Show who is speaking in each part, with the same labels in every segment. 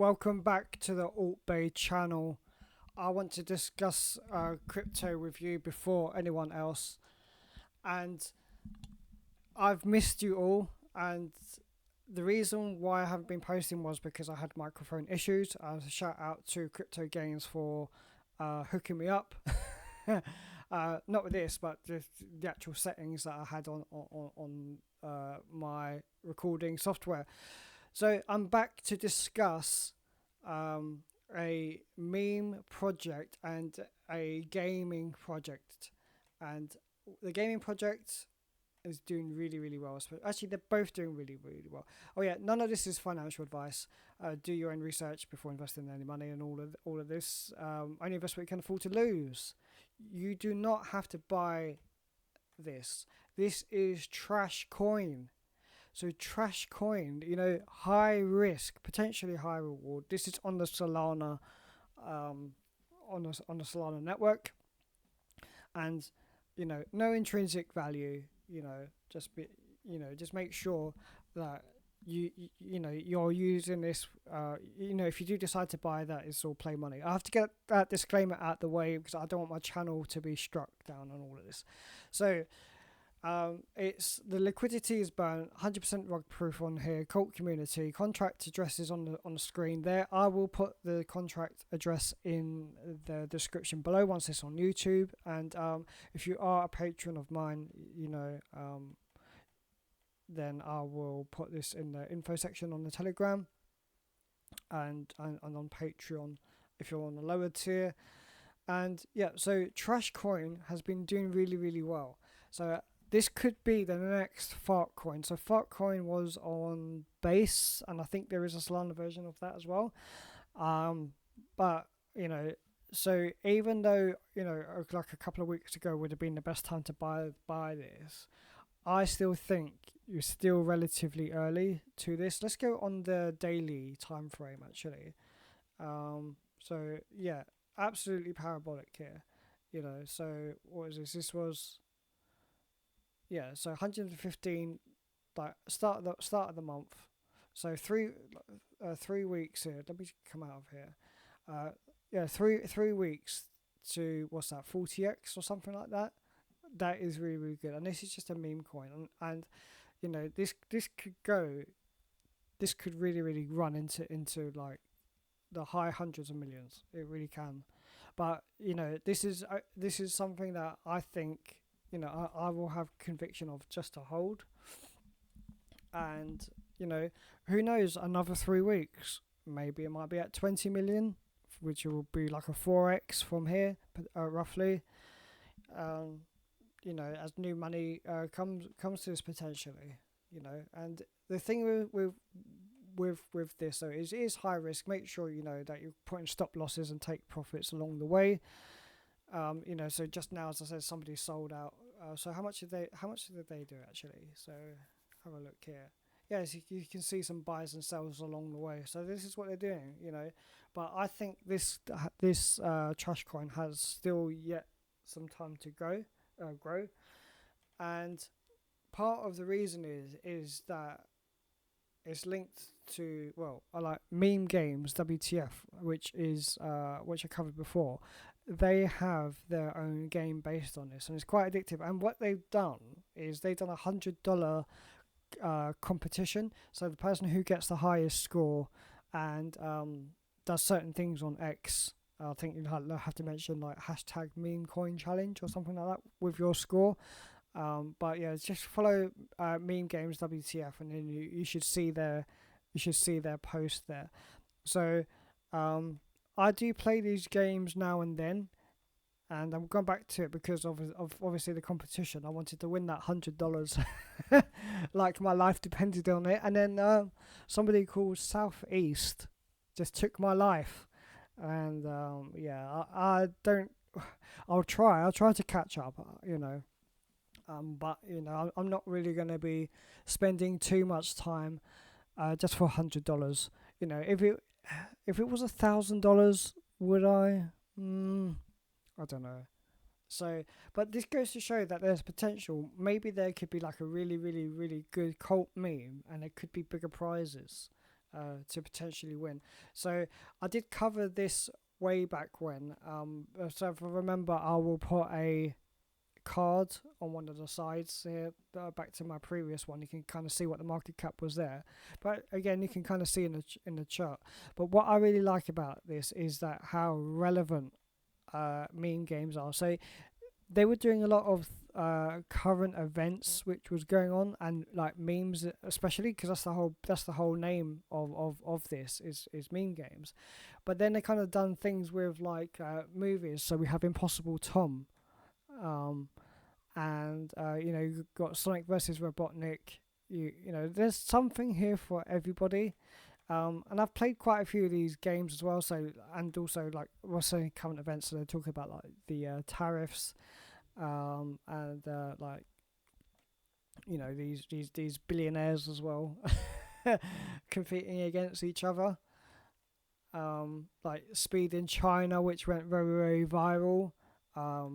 Speaker 1: welcome back to the ALTBAE channel. I want to discuss crypto with you before anyone else, and I've missed you all, and the reason why I haven't been posting was because I had microphone issues. Shout out to Crypto Gains for hooking me up. Not with this, but just the actual settings that I had on my recording software. So I'm back to discuss a meme project and a gaming project, and the gaming project is doing really well. Actually, they're both doing really well. Oh yeah, none of this is financial advice. Do your own research before investing any money, and all of this. Only invest what you can afford to lose. You do not have to buy this. This is TrashCoin. So TrashCoin, high risk, potentially high reward. This is on the Solana, on the Solana network, and no intrinsic value. Just make sure that you're using this. If you do decide to buy that, it's all play money. I have to get that disclaimer out the way because I don't want my channel to be struck down on all of this. So. It's the liquidity is burned, 100% rug proof on here. Cult community contract address is on the screen there. I will put the contract address in the description below once it's on YouTube. And if you are a patron of mine, then I will put this in the info section on the Telegram and on Patreon if you're on the lower tier. And yeah, so TrashCoin has been doing really well. So this could be the next Altcoin. So Altcoin was on base, and I think there is a Solana version of that as well. But so even though like a couple of weeks ago would have been the best time to buy this, I still think you're still relatively early to this. Let's go on the daily time frame actually. So yeah, absolutely parabolic here. So what is this? This was. Yeah, so 115, like start of the month. So 3 weeks here. Let me come out of here. 3 weeks to what's that? 40x or something like that. That is really good. And this is just a meme coin, and this could really run into like the high hundreds of millions. It really can. But this is something that I think. I will have conviction of just to hold. And, who knows, another 3 weeks, maybe it might be at 20 million, which will be like a 4x from here, roughly. As new money comes to this potentially, and the thing with this though is it is high risk. Make sure that you're putting stop losses and take profits along the way. So just now, as I said, somebody sold out. So how much did they do actually? So have a look here. Yeah, so you can see some buys and sells along the way. So this is what they're doing, But I think this TrashCoin has still yet some time to grow, and part of the reason is that it's linked to I like MemeGames WTF, which I covered before. They have their own game based on this, and it's quite addictive. And what they've done is they've done $100 competition. So the person who gets the highest score and does certain things on X, I think you have to mention like hashtag meme coin challenge or something like that with your score. But yeah, just follow MemeGames WTF, and then you should see their post there. So I do play these games now and then, and I'm going back to it because of obviously the competition. I wanted to win that $100, like my life depended on it. And then somebody called Southeast just took my life, and I don't. I'll try to catch up, but I'm not really going to be spending too much time just for $100. If it was $1,000, would I? I don't know. So, but this goes to show that there's potential. Maybe there could be like a really good cult meme, and it could be bigger prizes. to potentially win. So I did cover this way back when. So if I remember, I will put a card on one of the sides here, back to my previous one. You can kind of see what the market cap was there, but again, you can kind of see in the chart. But what I really like about this is that how relevant meme games are. So they were doing a lot of current events which was going on, and like memes especially, because that's the whole name of this is meme games. But then they kind of done things with like movies. So we have Impossible Tom, and you've got Sonic versus Robotnik. You know, there's something here for everybody. And I've played quite a few of these games as well. So, and also like we're saying current events. So they're talking about like the tariffs, and like these billionaires as well, competing against each other. Like Speed in China, which went very very viral.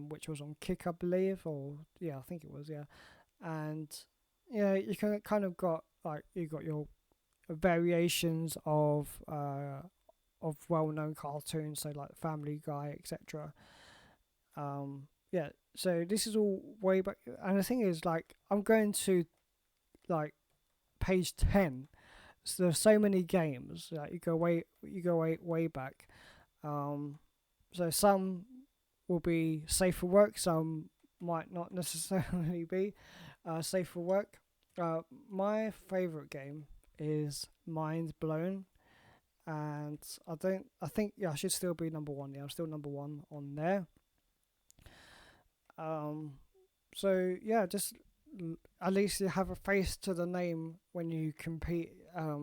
Speaker 1: Which was on Kick, I believe, or yeah, I think it was, yeah. And you can kind of got like you got your variations of well-known cartoons, so like Family Guy, etc. Yeah, so this is all way back, and the thing is, like, I'm going to like page 10. So there's so many games, like you go way back. So some will be safe for work, some might not necessarily be safe for work. My favorite game is Mind Blown, and I think yeah, I should still be number one. Yeah, I'm still number one on there. So yeah, just at least you have a face to the name when you compete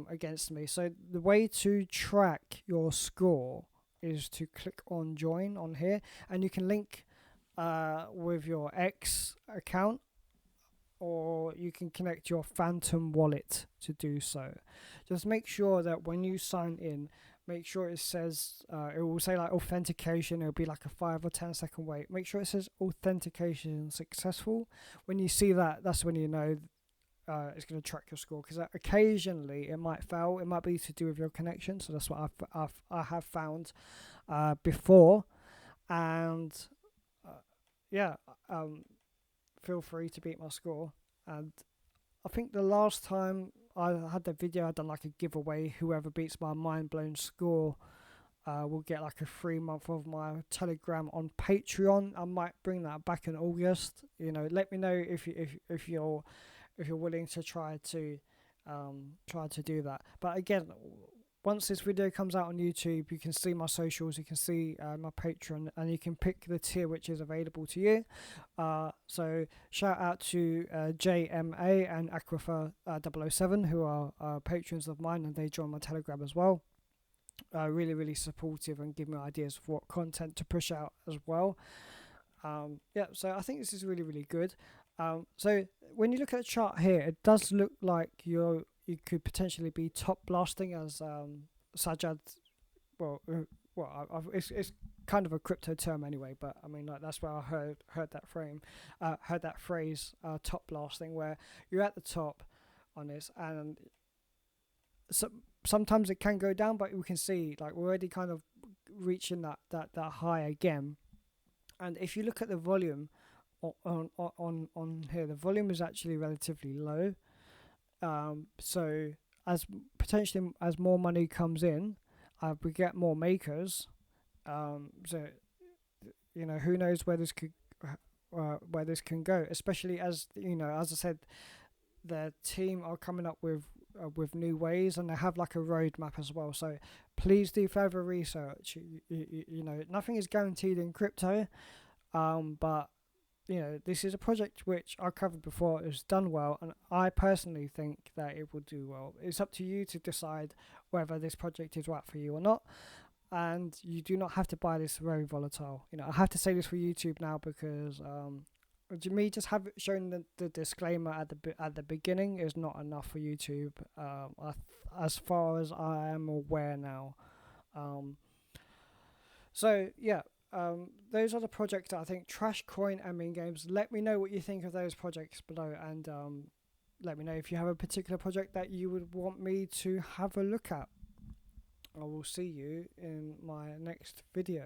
Speaker 1: against me. So the way to track your score is to click on join on here, and you can link with your X account, or you can connect your Phantom wallet to do so. Just make sure that when you sign in, make sure it says it will say like authentication. It'll be like a 5 or 10 second wait. Make sure it says authentication successful. When you see that, that's when you know it's going to track your score, because occasionally it might fail. It might be to do with your connection. So that's what I have found before. And yeah, feel free to beat my score. And I think the last time I had the video, I done like a giveaway. Whoever beats my mind blown score will get like a 3 month of my Telegram on Patreon. I might bring that back in August. Let me know if you're willing to try to do that. But again, once this video comes out on YouTube, you can see my socials, you can see my Patreon, and you can pick the tier which is available to you. So shout out to JMA and Aquifer 007, who are patrons of mine, and they join my Telegram as well. Really, really supportive and give me ideas for what content to push out as well. Yeah, so I think this is really, really good. So when you look at the chart here, it does look like you could potentially be top blasting as 𝐾𝐨𝐧'𝐭. It's kind of a crypto term anyway, but I mean, like, that's where I heard that phrase, top blasting, where you're at the top on this, and sometimes it can go down, but we can see like we're already kind of reaching that high again. And if you look at the volume on here, the volume is actually relatively low. So as potentially as more money comes in, we get more makers. So who knows where this can go, especially as as I said, the team are coming up with new ways, and they have like a roadmap as well. So please do further research. Nothing is guaranteed in crypto, but this is a project which I covered before. It's done well, and I personally think that it will do well. It's up to you to decide whether this project is right for you or not, and you do not have to buy this very volatile. I have to say this for YouTube now, because me just have showing the disclaimer at the beginning is not enough for YouTube, as far as I am aware now. So yeah. Those are the projects that I think. TrashCoin and MemeGames. Let me know what you think of those projects below, and let me know if you have a particular project that you would want me to have a look at. I will see you in my next video.